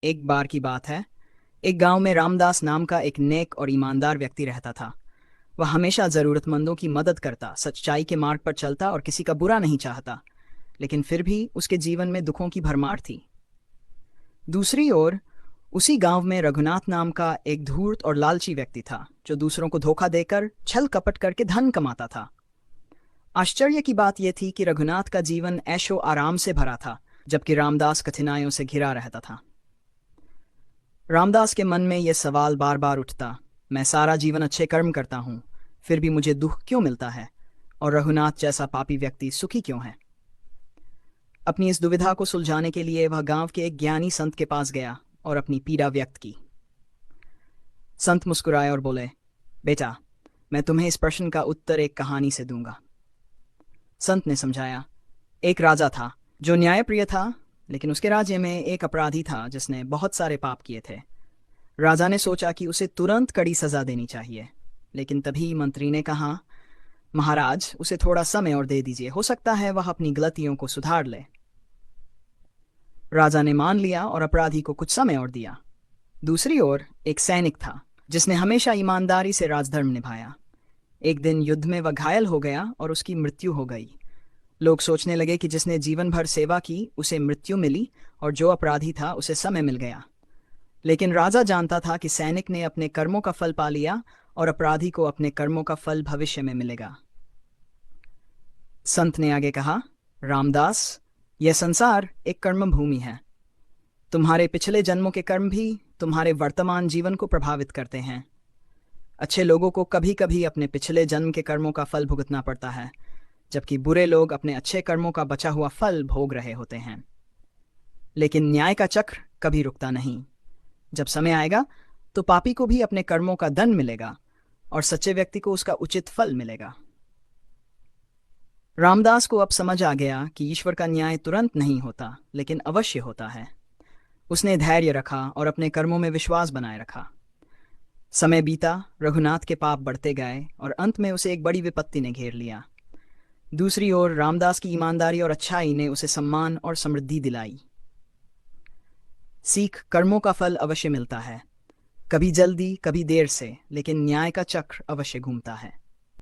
एक बार की बात है। एक गांव में रामदास नाम का एक नेक और ईमानदार व्यक्ति रहता था। वह हमेशा जरूरतमंदों की मदद करता, सच्चाई के मार्ग पर चलता और किसी का बुरा नहीं चाहता। लेकिन फिर भी उसके जीवन में दुखों की भरमार थी। दूसरी ओर उसी गांव में रघुनाथ नाम का एक धूर्त और लालची व्यक्ति था, जो दूसरों को धोखा देकर, छल कपट करके धन कमाता था। आश्चर्य की बात यह थी कि रघुनाथ का जीवन ऐशो आराम से भरा था, जबकि रामदास कठिनाइयों से घिरा रहता था। रामदास के मन में यह सवाल बार बार उठता, मैं सारा जीवन अच्छे कर्म करता हूँ, फिर भी मुझे दुख क्यों मिलता है? और रघुनाथ जैसा पापी व्यक्ति सुखी क्यों है? अपनी इस दुविधा को सुलझाने के लिए वह गांव के एक ज्ञानी संत के पास गया और अपनी पीड़ा व्यक्त की। संत मुस्कुराए और बोले, बेटा, मैं तुम्हें इस प्रश्न का उत्तर एक कहानी से दूंगा। संत ने समझाया, एक राजा था जो न्यायप्रिय था, लेकिन उसके राज्य में एक अपराधी था जिसने बहुत सारे पाप किए थे। राजा ने सोचा कि उसे तुरंत कड़ी सजा देनी चाहिए, लेकिन तभी मंत्री ने कहा, महाराज, उसे थोड़ा समय और दे दीजिए, हो सकता है वह अपनी गलतियों को सुधार ले। राजा ने मान लिया और अपराधी को कुछ समय और दिया। दूसरी ओर एक सैनिक था जिसने हमेशा ईमानदारी से राजधर्म निभाया। एक दिन युद्ध में वह घायल हो गया और उसकी मृत्यु हो गई। लोग सोचने लगे कि जिसने जीवन भर सेवा की उसे मृत्यु मिली, और जो अपराधी था उसे समय मिल गया। लेकिन राजा जानता था कि सैनिक ने अपने कर्मों का फल पा लिया और अपराधी को अपने कर्मों का फल भविष्य में मिलेगा। संत ने आगे कहा, रामदास, यह संसार एक कर्म भूमि है। तुम्हारे पिछले जन्मों के कर्म भी तुम्हारे वर्तमान जीवन को प्रभावित करते हैं। अच्छे लोगों को कभी कभी अपने पिछले जन्म के कर्मों का फल भुगतना पड़ता है, जबकि बुरे लोग अपने अच्छे कर्मों का बचा हुआ फल भोग रहे होते हैं। लेकिन न्याय का चक्र कभी रुकता नहीं। जब समय आएगा तो पापी को भी अपने कर्मों का दंड मिलेगा और सच्चे व्यक्ति को उसका उचित फल मिलेगा। रामदास को अब समझ आ गया कि ईश्वर का न्याय तुरंत नहीं होता, लेकिन अवश्य होता है। उसने धैर्य रखा और अपने कर्मों में विश्वास बनाए रखा। समय बीता, रघुनाथ के पाप बढ़ते गए और अंत में उसे एक बड़ी विपत्ति ने घेर लिया। दूसरी ओर रामदास की ईमानदारी और अच्छाई ने उसे सम्मान और समृद्धि दिलाई। सीख, कर्मों का फल अवश्य मिलता है, कभी जल्दी कभी देर से, लेकिन न्याय का चक्र अवश्य घूमता है।